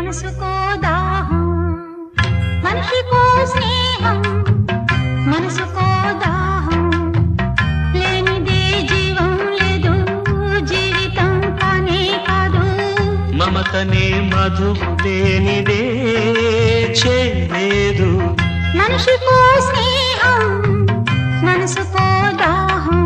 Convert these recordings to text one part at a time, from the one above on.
మనసుకో దాహం మనిషికో స్నేహం మనసుకో దాహం లేనిదే జీవం లేదు జీవితం కానే కాదు మమతనే మధువు లేనిదే చేయలేదు మనిషికో స్నేహం మనసుకో దాహం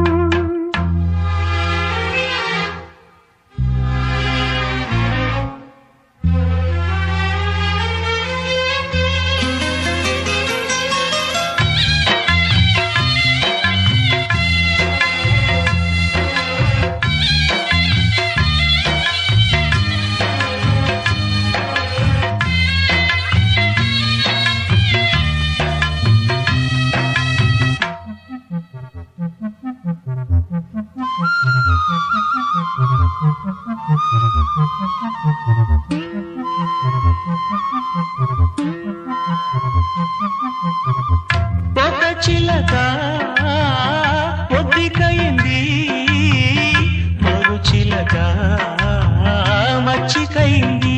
ఒక చిలక పొద్దికైంది మరు చిలక మచ్చికైంది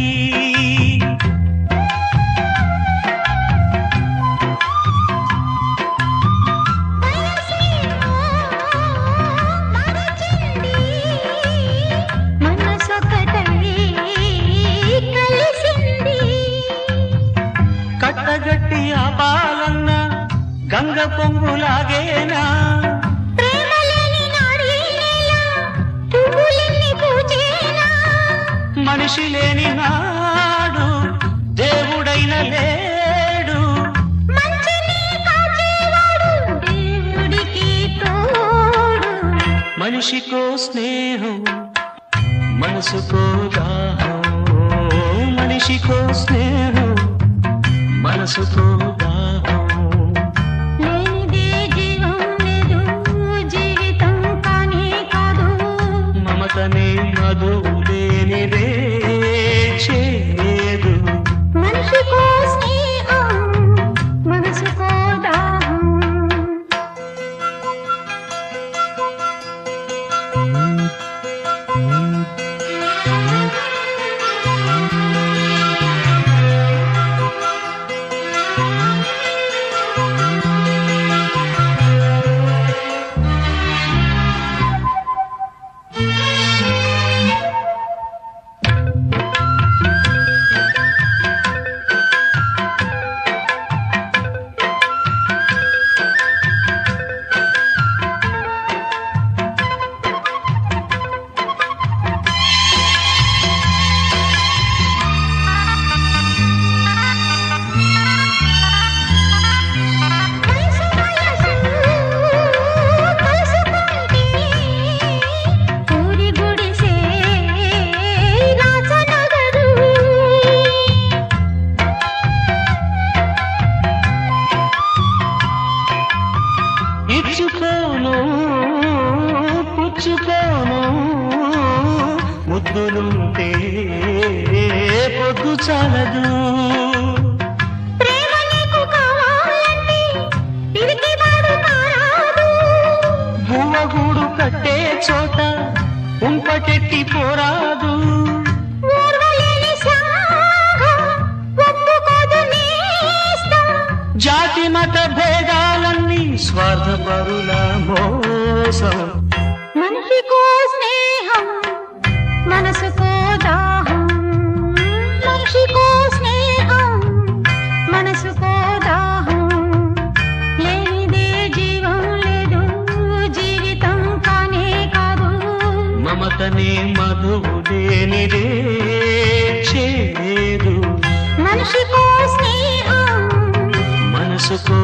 కట్టగట్టి ఆపాలన్న గంగ పొంగులాగేనా మనిషి లేని నాడు దేవుడైన లేడు మనిషికో స్నేహం మనసుకో దాహం మనిషికో స్నేహం మనసుకో దాహం లేనిదే జీవం లేదు జీవితం కానే కాదు మమతనే మధువు లేనిదే చేయలేదు మనిషికో స్నేహం మనసుకో దాహం ఇచ్చుకోను పుచ్చుకోను ముద్దులుంటే పొద్దు చాలదు భూమగూడు కట్టే చోట ఉంపటెట్టి పోరాదు జాతి మత భేదాలన్నీ స్వార్థపరుల మోసం మనిషికో స్నేహం మనసుకో దాహం మనిషికో స్నేహం మనసుకో దాహం లేనిదే జీవం లేదు జీవితం కానే కాదు మమతనే మధువు లేనిదే చేయలేదు మనిషికో స్నేహం మనసుకో